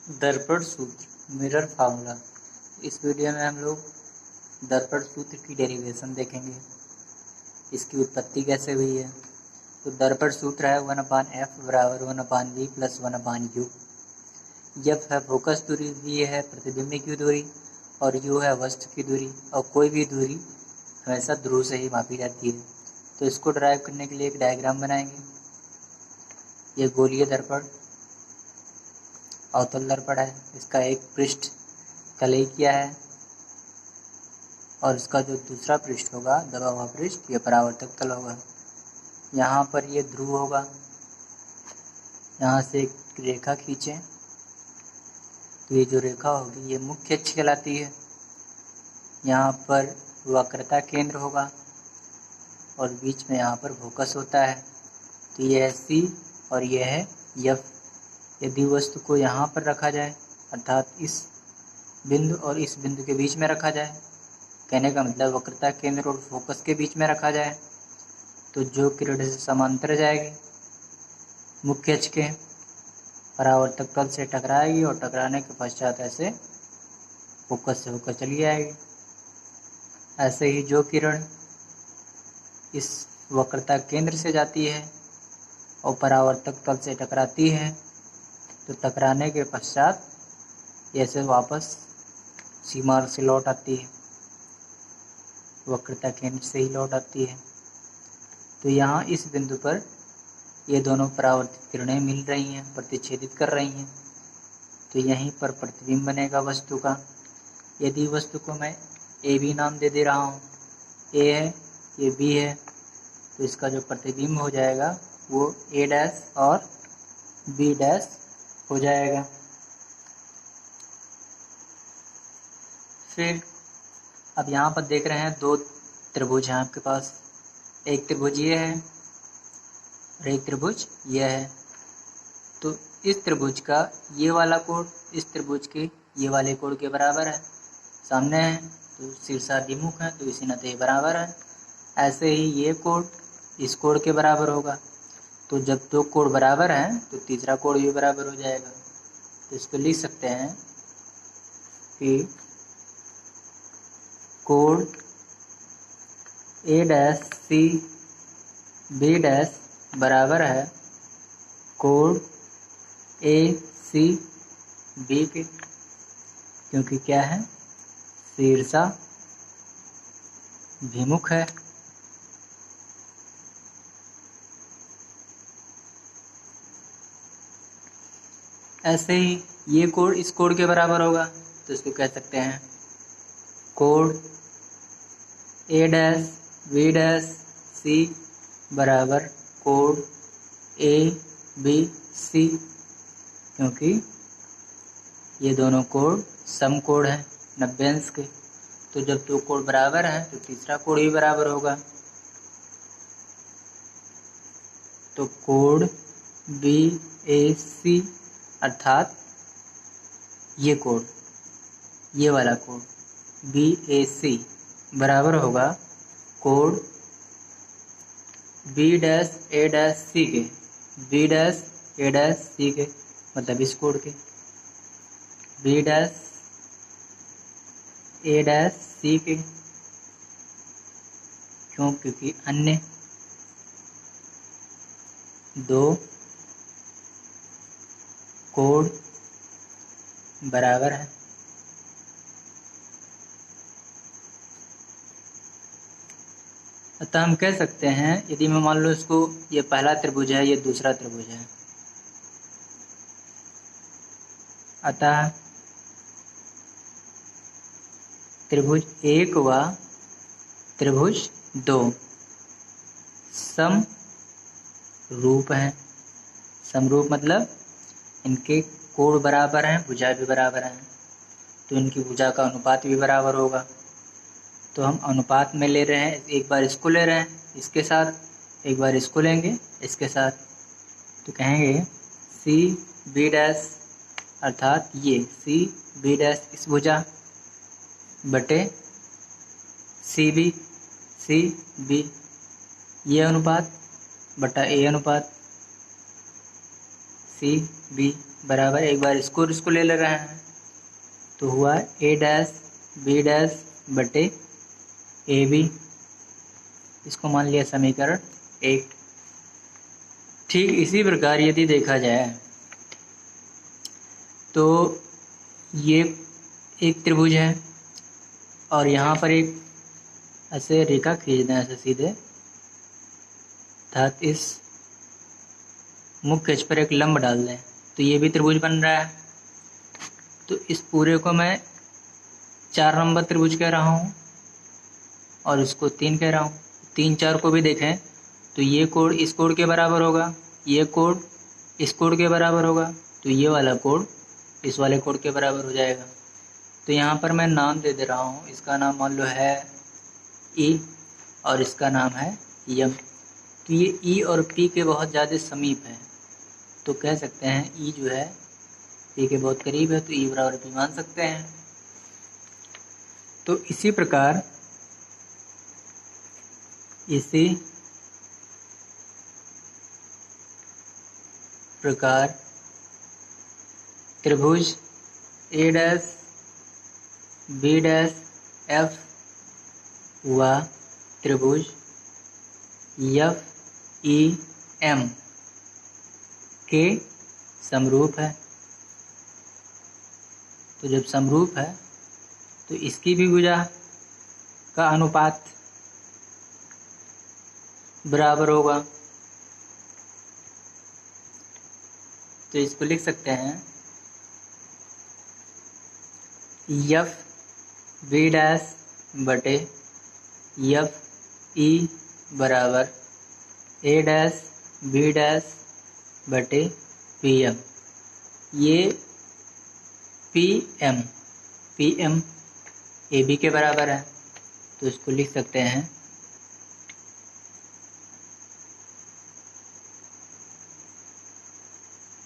दर्पण सूत्र mirror formula. इस वीडियो में हम लोग दर्पण सूत्र की डेरिवेशन देखेंगे, इसकी उत्पत्ति कैसे हुई है। तो दर्पण सूत्र है 1/f बराबर 1/v प्लस 1/u। एफ है फोकस दूरी, वी है प्रतिबिंब की दूरी और यू है वस्तु की दूरी। और कोई भी दूरी हमेशा ध्रुव से ही मापी जाती है। तो इसको ड्राइव करने के लिए एक डायग्राम बनाएंगे। ये गोलीय दर्पण अवतल दर्पण है। इसका एक पृष्ठ कलई किया है और इसका जो दूसरा पृष्ठ होगा दबा हुआ पृष्ठ, ये परावर्तक तल होगा। यहाँ पर ये ध्रुव होगा। यहाँ से एक रेखा खींचें तो ये जो रेखा होगी ये मुख्य अक्ष कहलाती है। यहाँ पर वक्रता केंद्र होगा और बीच में यहाँ पर फोकस होता है। तो ये है सी और ये है एफ। यदि वस्तु को यहाँ पर रखा जाए, अर्थात इस बिंदु और इस बिंदु के बीच में रखा जाए, कहने का मतलब वक्रता केंद्र और फोकस के बीच में रखा जाए, तो जो किरण से समांतर जाएगी मुख्य अक्ष के परावर्तक तल से टकराएगी और टकराने के पश्चात ऐसे फोकस से होकर चली जाएगी। ऐसे ही जो किरण इस वक्रता केंद्र से जाती है और परावर्तक तल से टकराती है, तो टकराने के पश्चात ऐसे वापस सीमा से लौट आती है, वक्रता केंद्र से ही लौट आती है। तो यहाँ इस बिंदु पर ये दोनों परावर्तित किरणें मिल रही हैं, प्रतिच्छेदित कर रही हैं। तो यहीं पर प्रतिबिंब बनेगा वस्तु का। यदि वस्तु को मैं ए बी नाम दे दे रहा हूँ, ए है ये बी है, तो इसका जो प्रतिबिंब हो जाएगा वो ए डैश और बी डैश हो जाएगा। फिर अब यहाँ पर देख रहे हैं दो त्रिभुज हैं आपके पास। एक त्रिभुज ये है और एक त्रिभुज ये है। तो इस त्रिभुज का ये वाला कोण इस त्रिभुज के ये वाले कोण के बराबर है, सामने है, तो शीर्षाभिमुख है, तो इसी नाते बराबर है। ऐसे ही ये कोण इस कोण के बराबर होगा। तो जब दो कोण बराबर हैं तो तीसरा कोण भी बराबर हो जाएगा। तो इसको लिख सकते हैं कि कोण ए डैश सी बी डैश बराबर है कोण ए सी बी के, क्योंकि क्या है, शीर्षाभिमुख है। ऐसे ही ये कोण इस कोण के बराबर होगा, तो इसको कह सकते हैं कोण ए डैश बी डैश सी बराबर कोण ए बी सी, क्योंकि ये दोनों कोण समकोण हैं 90 अंश के। तो जब दो कोण बराबर हैं तो तीसरा कोण भी बराबर होगा। तो कोण बी ए सी अर्थात ये कोण, ये वाला कोण बी ए सी बराबर होगा कोण बी डैश ए डैश सी के, बी डैश ए डैश सी के, मतलब इस कोण के बी डैश ए डैश सी के। क्यों? क्योंकि अन्य दो कोण बराबर है। अतः हम कह सकते हैं, यदि मैं मान लो इसको ये पहला त्रिभुज है, ये दूसरा त्रिभुज है, अतः त्रिभुज 1 व त्रिभुज 2 समरूप हैं। समरूप मतलब इनके कोण बराबर हैं, भुजा भी बराबर हैं, तो इनकी भुजा का अनुपात भी बराबर होगा। तो हम अनुपात में ले रहे हैं, एक बार इसको ले रहे हैं इसके साथ, एक बार इसको लेंगे इसके साथ, तो कहेंगे सी बी डैश अर्थात ये सी बी डैश इस भुजा बटे सी बी ये अनुपात बटा ए अनुपात सी बी बराबर, एक बार इसको ले रहे हैं तो हुआ ए डैश बी डैश बटे ए बी, इसको मान लिया समीकरण 1। ठीक इसी प्रकार यदि देखा जाए तो ये एक त्रिभुज है और यहाँ पर एक ऐसे रेखा खींच दें ऐसे सीधे, अर्थात इस मुख्य अक्ष पर एक लंब डाल दें तो ये भी त्रिभुज बन रहा है। तो इस पूरे को मैं 4 नंबर त्रिभुज कह रहा हूँ और इसको 3 कह रहा हूँ। 3 4 को भी देखें तो ये कोण इस कोण के बराबर होगा, ये कोण इस कोण के बराबर होगा, तो ये वाला कोण इस वाले कोण के बराबर हो जाएगा। तो यहाँ पर मैं नाम दे रहा हूँ, इसका नाम मान लो है ई और इसका नाम है यम। तो ये ई और पी के बहुत ज़्यादा समीप है, तो कह सकते हैं ई जो है पी के बहुत करीब है, तो ई बराबर पी मान सकते हैं। तो इसी प्रकार त्रिभुज ए डैश बी डैश एफ हुआ त्रिभुज एफ ई एम के समरूप है। तो जब समरूप है तो इसकी भी भुजा का अनुपात बराबर होगा। तो इसको लिख सकते हैं एफ बी डैश बटे एफ ई बराबर ए डैश बी डैश बटे पी एम। ये पी एम ए बी के बराबर है, तो इसको लिख सकते हैं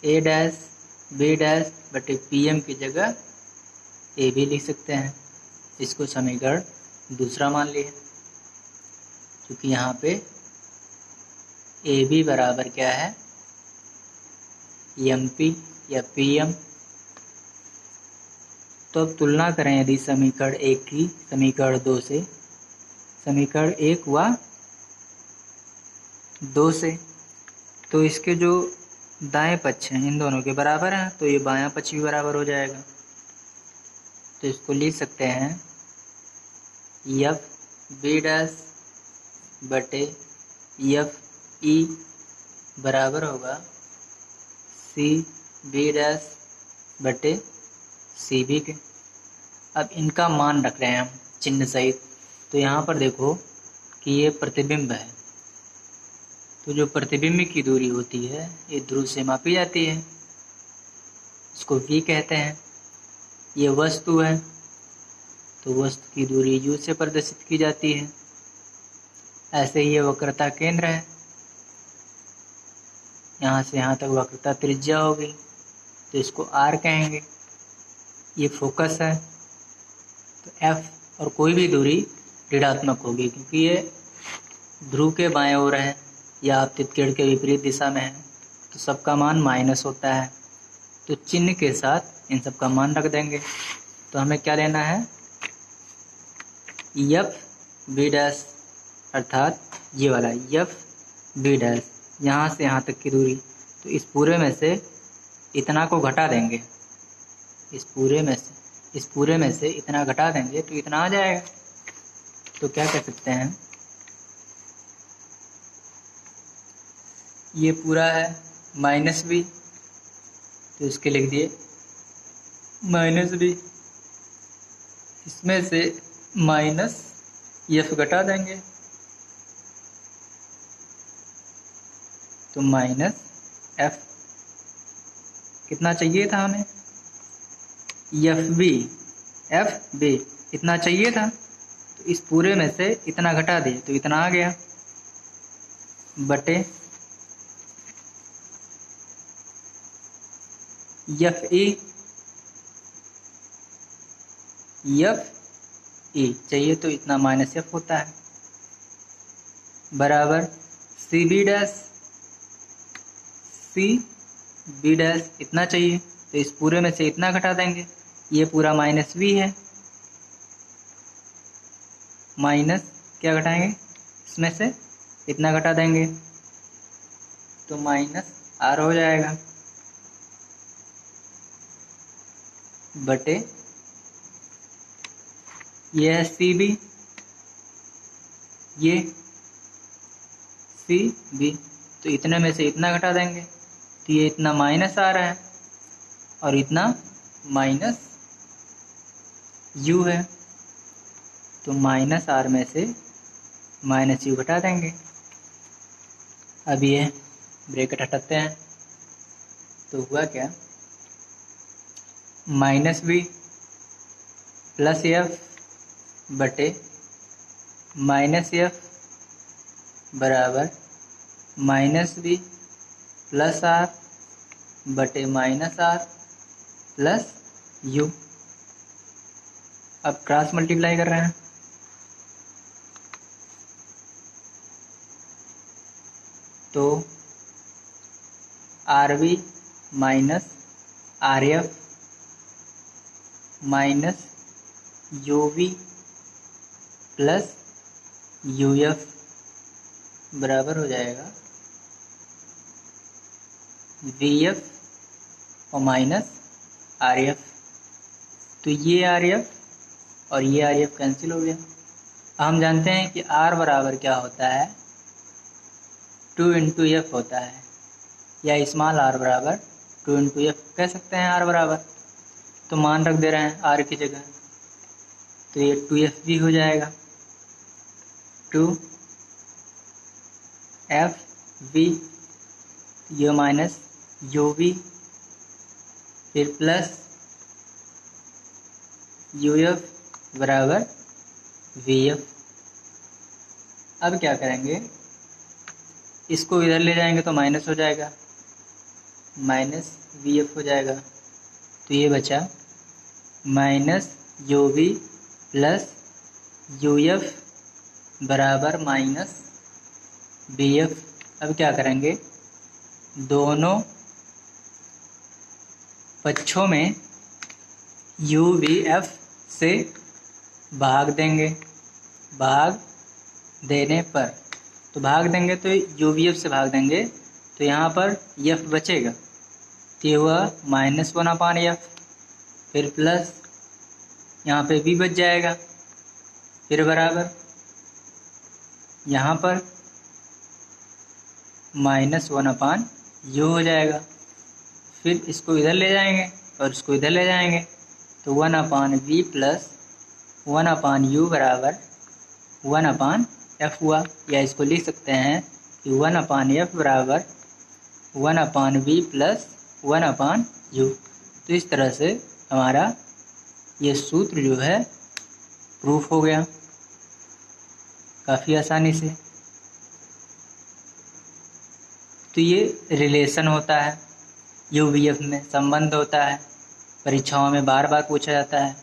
ए डैश बी डैश बटे पी एम की जगह ए बी लिख सकते हैं। इसको समीकरण दूसरा मान लिए, क्योंकि यहाँ पे ए बी बराबर क्या है एम पी या पी एम। तो अब तुलना करें यदि समीकरण 1 की समीकरण 2 से, समीकरण 1 व 2 से, तो इसके जो दाएं पक्ष हैं इन दोनों के बराबर हैं, तो ये बायां पक्ष भी बराबर हो जाएगा। तो इसको लिख सकते हैं एफ बी डैश बटे एफ ई बराबर होगा सी बी डैश बटे सी बी के। अब इनका मान रख रहे हैं हम चिन्ह सहित। तो यहाँ पर देखो कि ये प्रतिबिंब है, तो जो प्रतिबिंब की दूरी होती है ये ध्रुव से मापी जाती है, इसको v कहते हैं। ये वस्तु है तो वस्तु की दूरी u से प्रदर्शित की जाती है। ऐसे ही ये वक्रता केंद्र है, यहाँ से यहाँ तक वक्रता त्रिज्या होगी तो इसको r कहेंगे। ये फोकस है तो f और कोई भी दूरी ऋणात्मक होगी, क्योंकि ये ध्रुव के बाएं ओर है या आपतित किरण के विपरीत दिशा में है, तो सबका मान माइनस होता है। तो चिन्ह के साथ इन सब का मान रख देंगे। तो हमें क्या लेना है एफ बी डैश, अर्थात ये वाला एफ बी डैश, यहाँ से यहाँ तक की दूरी। तो इस पूरे में से इतना को घटा देंगे, इस पूरे में से इतना घटा देंगे तो इतना आ जाएगा। तो क्या कह सकते हैं, ये पूरा है माइनस बी, तो इसके लिख दिए माइनस बी, इसमें से माइनस एफ घटा देंगे तो माइनस एफ। कितना चाहिए था हमें, एफ बी इतना चाहिए था, तो इस पूरे में से इतना घटा दिए तो इतना आ गया, बटे एफ ई चाहिए तो इतना माइनस एफ होता है, बराबर सी बी बी डैश इतना चाहिए, तो इस पूरे में से इतना घटा देंगे, ये पूरा माइनस वी है, माइनस क्या घटाएंगे, इसमें से इतना घटा देंगे, तो माइनस आर हो जाएगा बटे ये है सी बी, ये सी बी, तो इतने में से इतना घटा देंगे, तो ये इतना माइनस आ रहा है और इतना माइनस यू है, तो माइनस आर में से माइनस यू घटा देंगे। अब ये ब्रैकेट हटाते हैं, तो हुआ क्या, माइनस बी प्लस एफ बटे माइनस एफ बराबर माइनस बी प्लस आर बटे माइनस आर प्लस यू। अब क्रॉस मल्टीप्लाई कर रहे हैं, तो R B minus R F minus U V plus U F बराबर हो जाएगा वी एफ और माइनस आर एफ। तो ये आर एफ और ये आर एफ कैंसिल हो गया। हम जानते हैं कि आर बराबर क्या होता है, 2 इंटू एफ होता है, या स्मॉल आर बराबर 2 इंटू एफ कह सकते हैं आर बराबर। तो मान रख दे रहे हैं आर की जगह, तो ये 2f भी हो जाएगा, 2f v, ये माइनस यू वी, फिर प्लस यू एफ बराबर वी एफ। अब क्या करेंगे, इसको इधर ले जाएंगे तो माइनस हो जाएगा, माइनस वी एफ हो जाएगा, तो ये बचा minus U V plus U F बराबर माइनस बी एफ। अब क्या करेंगे, दोनों पक्षों में यू वी एफ से भाग देंगे, भाग देने पर, तो भाग देंगे तो यू वी एफ से भाग देंगे, तो यहाँ पर एफ बचेगा, तो ये हुआ -1/f, फिर प्लस यहाँ पे भी बच जाएगा, फिर बराबर यहाँ पर -1/u हो जाएगा। फिर इसको इधर ले जाएंगे और इसको इधर ले जाएंगे, तो 1/v प्लस 1/u बराबर 1/f हुआ, या इसको लिख सकते हैं कि 1/f बराबर 1/v प्लस 1/u। तो इस तरह से हमारा ये सूत्र जो है प्रूफ हो गया काफ़ी आसानी से। तो ये रिलेशन होता है, यूवीएफ में संबंध होता है, परीक्षाओं में बार बार पूछा जाता है।